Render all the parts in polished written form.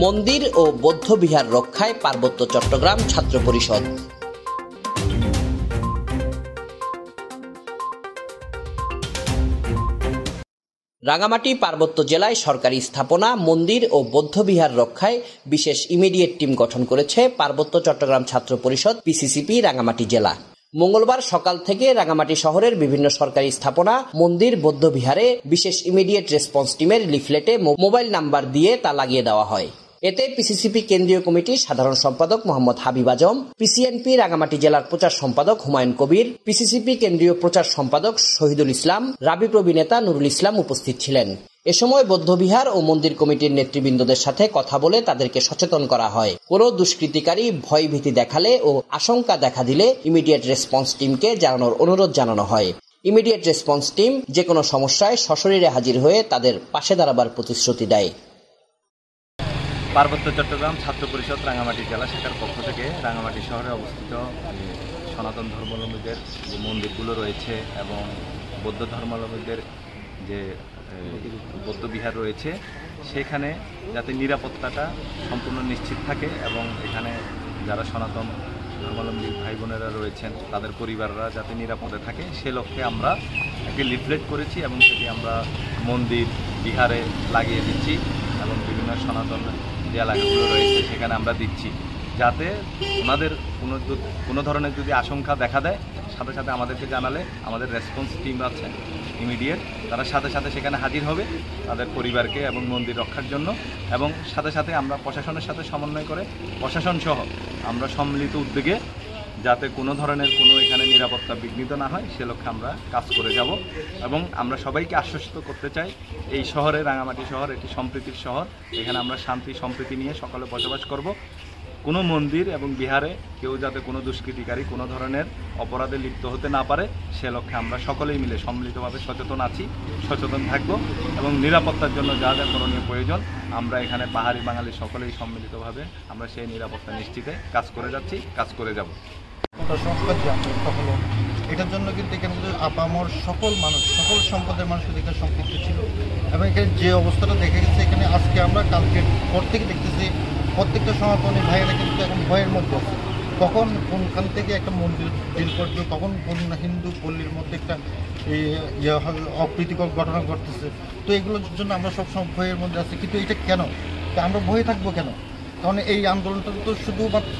মন্দির ও বৌদ্ধবিহার রক্ষায় পার্বত্য চট্টগ্রাম ছাত্র পরিষদ। রাঙামাটি পার্বত্য জেলায় সরকারি স্থাপনা, মন্দির ও বৌদ্ধবিহার রক্ষায় বিশেষ ইমিডিয়েট টিম গঠন করেছে পার্বত্য চট্টগ্রাম ছাত্র পরিষদ পিসিসিপি রাঙামাটি জেলা। মঙ্গলবার সকাল থেকে রাঙামাটি শহরের বিভিন্ন সরকারি স্থাপনা, মন্দির, বৌদ্ধবিহারে বিশেষ ইমিডিয়েট রেসপন্স টিমের লিফলেটে মোবাইল নাম্বার দিয়ে তা লাগিয়ে দেওয়া হয়। এতে পিসিসিপি কেন্দ্রীয় কমিটির সাধারণ সম্পাদক মোহাম্মদ হাবিব আজম, পিসিএনপি রাঙামাটি জেলার প্রচার সম্পাদক হুমায়ুন কবির, পিসিসিপি কেন্দ্রীয় প্রচার সম্পাদক শহীদুল ইসলাম, রাবি প্রবীণেতা নুরুল ইসলাম উপস্থিত ছিলেন। এ সময় বৌদ্ধবিহার ও মন্দির কমিটির নেতৃবৃন্দদের সাথে কথা বলে তাদেরকে সচেতন করা হয়। কোনো দুষ্কৃতিকারী ভয়ভীতি দেখালে ও আশঙ্কা দেখা দিলে ইমিডিয়েট রেসপন্স টিমকে জানানোর অনুরোধ জানানো হয়। ইমিডিয়েট রেসপন্স টিম যে কোনো সমস্যায় সশরীরে হাজির হয়ে তাদের পাশে দাঁড়াবার প্রতিশ্রুতি দেয়। পার্বত্য চট্টগ্রাম ছাত্র পরিষদ রাঙামাটি জেলা শাখার পক্ষ থেকে রাঙামাটি শহরে অবস্থিত সনাতন ধর্মাবলম্বীদের যে মন্দিরগুলো রয়েছে এবং বৌদ্ধ ধর্মাবলম্বীদের যে বৌদ্ধবিহার রয়েছে, সেখানে যাতে নিরাপত্তাটা সম্পূর্ণ নিশ্চিত থাকে এবং এখানে যারা সনাতন ধর্মাবলম্বী ভাই বোনেরা রয়েছেন তাদের পরিবাররা যাতে নিরাপদে থাকে, সে লক্ষ্যে আমরা একটি লিফলেট করেছি এবং সেটি আমরা মন্দির, বিহারে লাগিয়ে দিচ্ছি এবং বিভিন্ন সনাতন যে এলাকাগুলো রয়েছে সেখানে আমরা দিচ্ছি, যাতে ওনাদের কোনো ধরনের যদি আশঙ্কা দেখা দেয় সাথে সাথে আমাদেরকে জানালে আমাদের রেসপন্স টিম আছে ইমিডিয়েট, তারা সাথে সাথে সেখানে হাজির হবে তাদের পরিবারকে এবং মন্দির রক্ষার জন্য। এবং সাথে সাথে আমরা প্রশাসনের সাথে সমন্বয় করে প্রশাসন সহ আমরা সম্মিলিত উদ্যোগে যাতে কোনো ধরনের কোনো এখানে নিরাপত্তা বিঘ্নিত না হয় সে লক্ষ্যে আমরা কাজ করে যাব। এবং আমরা সবাইকে আশ্বস্ত করতে চাই, এই শহরে রাঙামাটি শহর একটি সম্প্রীতির শহর, এখানে আমরা শান্তি সম্প্রীতি নিয়ে সকলে বসবাস করব। কোনো মন্দির এবং বিহারে কেউ যাতে কোনো দুষ্কৃতিকারী কোনো ধরনের অপরাধে লিপ্ত হতে না পারে সে লক্ষ্যে আমরা সকলেই মিলে সম্মিলিতভাবে সচেতন আছি, সচেতন থাকব এবং নিরাপত্তার জন্য যা যা করণীয় প্রয়োজন আমরা এখানে পাহাড়ি বাঙালি সকলেই সম্মিলিতভাবে আমরা সেই নিরাপত্তা নিশ্চিতে কাজ করে যাচ্ছি, কাজ করে যাব। এটার জন্য কিন্তু এখানে আপামর সকল মানুষ, সকল সম্প্রদায়ের মানুষ এখানে সম্পৃক্ত ছিল এবং এখানে যে অবস্থাটা দেখা গেছে এখানে আজকে আমরা কালকে পর থেকে দেখতেছি প্রত্যেকটা সনাতনী ভাইয়েরা কিন্তু এখন ভয়ের মধ্যে আছে। কখন কোনখান থেকে একটা মন্দির ডিল করবে, কখন কোন হিন্দু পল্লীর মধ্যে একটা অপ্রীতিকর ঘটনা ঘটতেছে। তো এগুলোর জন্য আমরা সবসময় ভয়ের মধ্যে আছি। কিন্তু এটা কেন আমরা ভয়ে থাকবো কেন? কারণ এই আন্দোলনটা তো শুধুমাত্র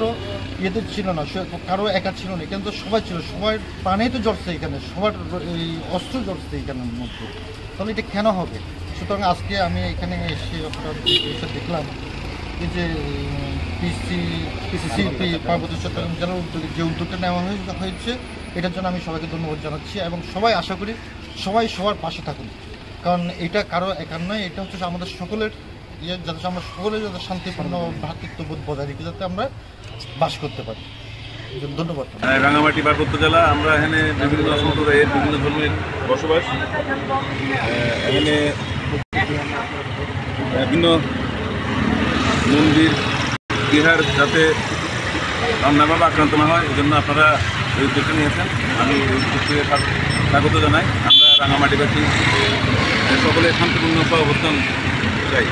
এদের ছিল না, কারো একা ছিল না, এখানে তো সবাই ছিল, সবার প্রাণেই তো জ্বলছে এখানে, সবার এই অস্ত্র জ্বলছে এখানের মধ্যে। তাহলে এটা কেন হবে? সুতরাং আজকে আমি এখানে এসে দেখলাম যে পিসিসিপি পার্বত্য চট্টগ্রাম জেলার উদ্যোগে যে উদ্যোগটা নেওয়া হয়েছে এটার জন্য আমি সবাইকে ধন্যবাদ জানাচ্ছি এবং সবাই আশা করি সবাই সবার পাশে থাকুন, কারণ এটা কারো একার নয়, এটা হচ্ছে আমাদের সকলের যাতে আমরা সকলে যাতে শান্তিপূর্ণ ভ্রাতৃত্ববোধ বজায় রেখে যাতে আমরা বাস করতে পারি। ধন্যবাদ। রাঙামাটি পার্বত্য জেলা, আমরা এখানে বিভিন্ন সম্প্রদায়ের বিভিন্ন ধর্মের বসবাস, এখানে বিভিন্ন মন্দির বিহার যাতে রান্নাভাবে আক্রান্ত না হয় এই জন্য আপনারা এই উদ্যোগটা নিয়েছেন, আমি এই উদ্যোগকে স্বাগত জানাই। আমরা রাঙামাটিবাসী সকলে শান্তিপূর্ণ সহাবস্থান চাই।